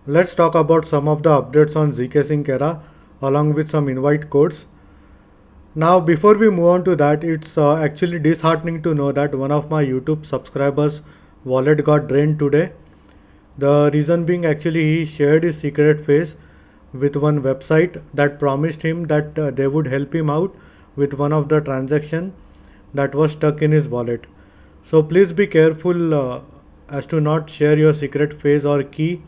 let's talk about some of the updates on Zksync era along with some invite codes. Now, before we move on to that, it's actually disheartening to know that one of my YouTube subscribers' wallet got drained today. The reason being actually he shared his secret phrase with one website that promised him that they would help him out with one of the transaction that was stuck in his wallet. So please be careful as to not share your secret phrase or key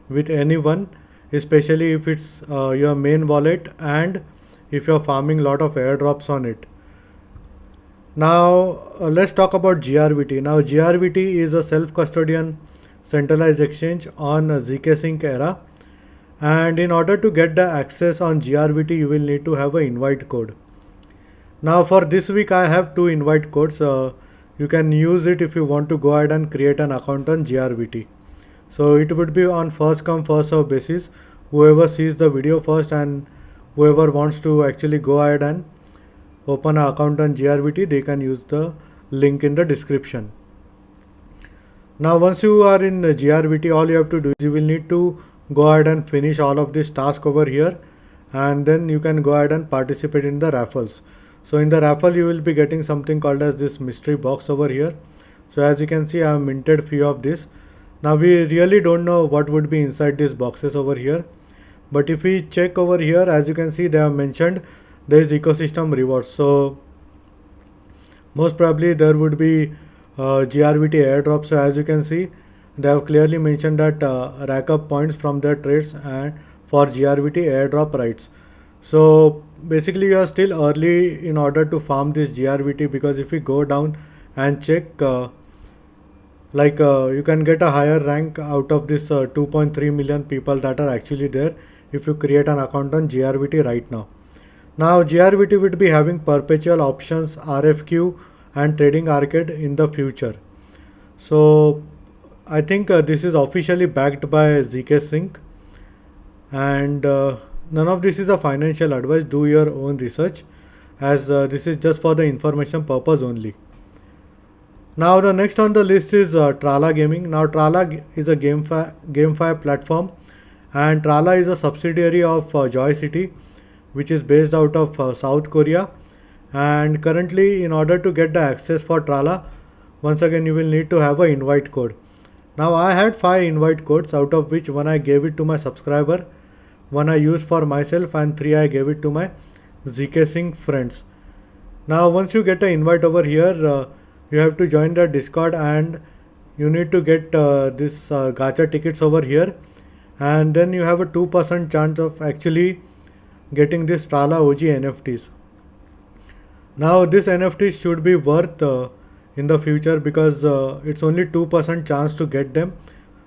with anyone, especially if it's your main wallet and if you're farming a lot of airdrops on it. Now let's talk about GRVT. Now GRVT is a self-custodian centralized exchange on Zksync era, and in order to get the access on GRVT you will need to have an invite code. Now for this week I have two invite codes. You can use it if you want to go ahead and create an account on GRVT. So it would be on first come first serve basis. Whoever sees the video first and whoever wants to actually go ahead and open an account on GRVT, they can use the link in the description. Now once you are in GRVT, all you have to do is you will need to go ahead and finish all of this task over here, and then you can go ahead and participate in the raffles. So in the raffle you will be getting something called as this mystery box over here. So as you can see I have minted few of this. Now we really don't know what would be inside these boxes over here, but if we check over here, as you can see they have mentioned there is ecosystem rewards. So most probably there would be GRVT airdrops. So as you can see they have clearly mentioned that rack up points from their trades and for GRVT airdrop rights. So basically you are still early in order to farm this GRVT, because if we go down and check you can get a higher rank out of this 2.3 million people that are actually there if you create an account on GRVT right now. Now GRVT would be having perpetual options, RFQ and trading arcade in the future. So I think this is officially backed by Zksync, and none of this is a financial advice. Do your own research, as this is just for the information purpose only. Now the next on the list is Trala Gaming. Now Trala is a GameFi platform, and Trala is a subsidiary of Joy City, which is based out of South Korea. And currently, in order to get the access for Trala, once again you will need to have an invite code. Now I had 5 invite codes, out of which one I gave it to my subscriber, one I used for myself, and 3 I gave it to my Zksync friends. Now once you get an invite over here, you have to join the Discord and you need to get this gacha tickets over here, and then you have a 2% chance of actually getting this Trala OG NFTs. Now this NFTs should be worth in the future, because it's only 2% chance to get them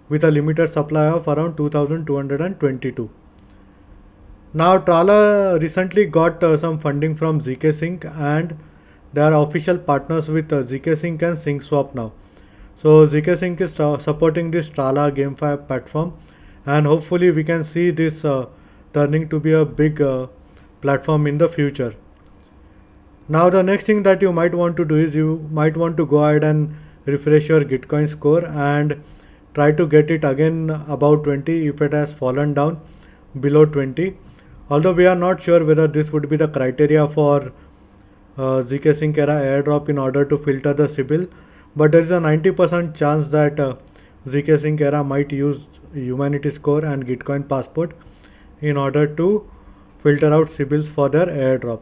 with a limited supply of around 2222. Now Trala recently got some funding from Zksync, and they are official partners with Zksync and SyncSwap now. So Zksync is supporting this Trala GameFi platform, and hopefully we can see this turning to be a big platform in the future. Now the next thing that you might want to do is you might want to go ahead and refresh your Gitcoin score and try to get it again above 20 if it has fallen down below 20. Although we are not sure whether this would be the criteria for Zksync era airdrop in order to filter the Sybil, but there is a 90% chance that Zksync era might use Humanity Score and Gitcoin Passport in order to filter out Sybils for their airdrop.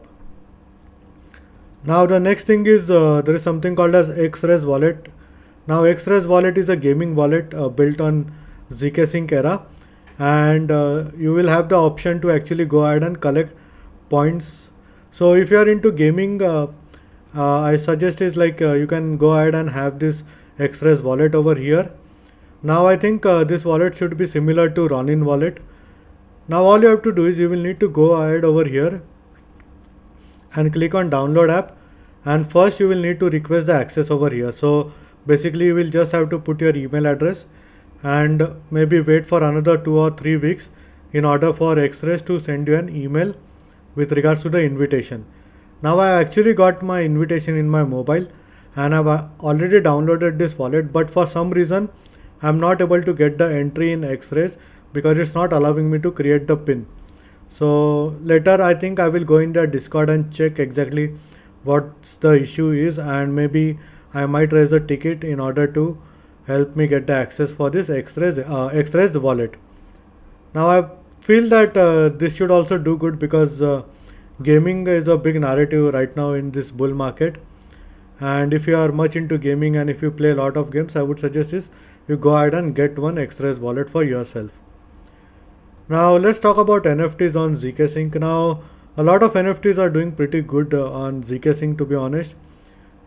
Now the next thing is there is something called as Xray Wallet. Now Xray Wallet is a gaming wallet built on Zksync era, and you will have the option to actually go ahead and collect points. So if you are into gaming, I suggest is you can go ahead and have this Xray wallet over here. Now I think this wallet should be similar to Ronin wallet. Now all you have to do is you will need to go ahead over here and click on download app, and first you will need to request the access over here. So basically you will just have to put your email address and maybe wait for another 2 or 3 weeks in order for Xray to send you an email with regards to the invitation. Now I actually got my invitation in my mobile and I've already downloaded this wallet, but for some reason I'm not able to get the entry in Xray because it's not allowing me to create the pin. So later I think I will go in the Discord and check exactly what's the issue is, and maybe I might raise a ticket in order to help me get the access for this Xray's wallet. Now I feel that this should also do good, because gaming is a big narrative right now in this bull market. And if you are much into gaming and if you play a lot of games, I would suggest is you go ahead and get one Xray's wallet for yourself. Now let's talk about NFTs on Zksync. Now a lot of NFTs are doing pretty good on Zksync, to be honest.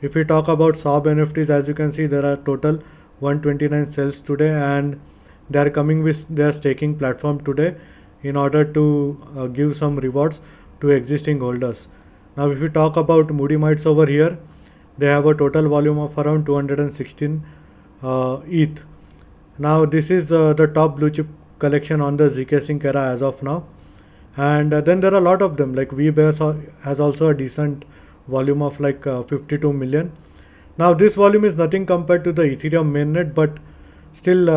If we talk about SOB NFTs, as you can see, there are total 129 sales today, and they are coming with their staking platform today in order to give some rewards to existing holders. Now if we talk about Moody Mites over here, they have a total volume of around 216 ETH. Now this is the top blue chip collection on the Zksync era as of now. And then there are a lot of them, like yqLvRr has also a decent volume of like 52 million. Now this volume is nothing compared to the Ethereum mainnet, but still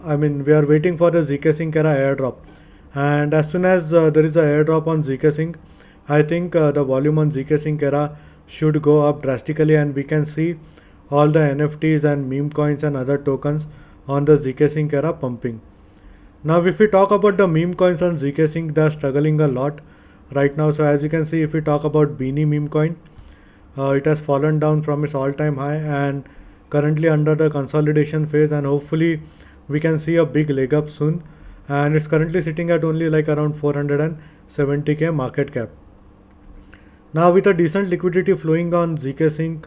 I mean, we are waiting for the Zksync era airdrop, and as soon as there is a airdrop on Zksync, I think the volume on Zksync era should go up drastically, and we can see all the NFTs and meme coins and other tokens on the Zksync era pumping. Now if we talk about the meme coins on Zksync, they are struggling a lot right now. So as you can see, if we talk about Beanie meme coin, it has fallen down from its all-time high and currently under the consolidation phase, and hopefully we can see a big leg up soon. And it's currently sitting at only like around 470k market cap. Now with a decent liquidity flowing on Zksync,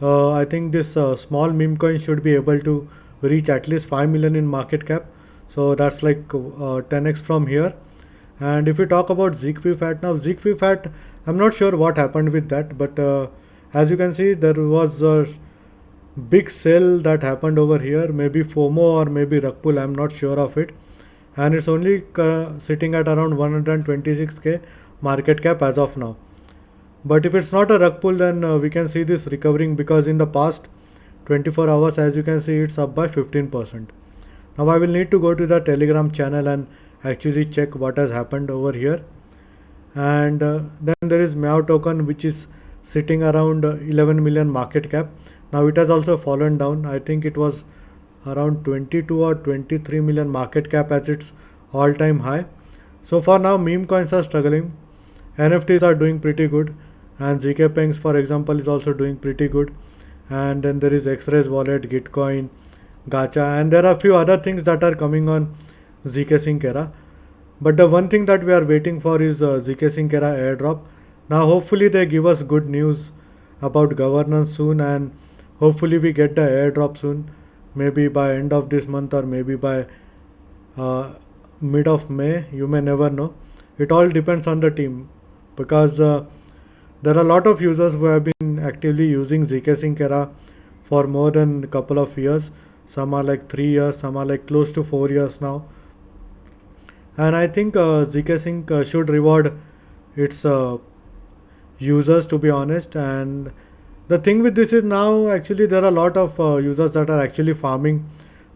I think this small meme coin should be able to reach at least 5 million in market cap. So that's like 10x from here. And if we talk about yqFat, now yqFat, I'm not sure what happened with that, but as you can see, there was a big sale that happened over here, maybe FOMO or maybe rug pull, I'm not sure of it. And it's only sitting at around 126k market cap as of now. But if it's not a rug pull, then we can see this recovering, because in the past 24 hours, as you can see, it's up by 15%. Now I will need to go to the Telegram channel and actually check what has happened over here. And then there is Meow token, which is sitting around 11 million market cap. Now it has also fallen down. I think it was around 22 or 23 million market cap as its all-time high. So for now, meme coins are struggling. NFTs are doing pretty good, and ZK for example is also doing pretty good. And then there is Xray's Wallet, Gitcoin, Gacha, and there are a few other things that are coming on Zksync era. But the one thing that we are waiting for is Zksync era airdrop. Now hopefully they give us good news about governance soon, and hopefully we get the airdrop soon, maybe by end of this month or maybe by mid of May. You may never know. It all depends on the team, because there are a lot of users who have been actively using Zksync era for more than a couple of years. Some are like 3 years, some are like close to 4 years now. And I think Zksync should reward its users, to be honest. And the thing with this is, now actually there are a lot of users that are actually farming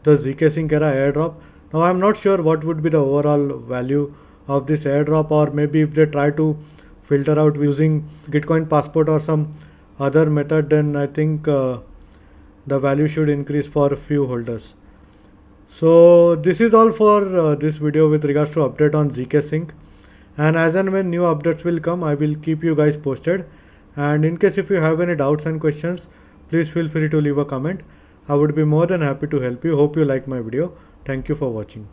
the Zksync era airdrop. Now I'm not sure what would be the overall value of this airdrop, or maybe if they try to filter out using Gitcoin passport or some other method, then I think the value should increase for a few holders. So this is all for this video with regards to update on Zksync. And as and when new updates will come, I will keep you guys posted. And in case if you have any doubts and questions, please feel free to leave a comment. I would be more than happy to help you. Hope you like my video. Thank you for watching.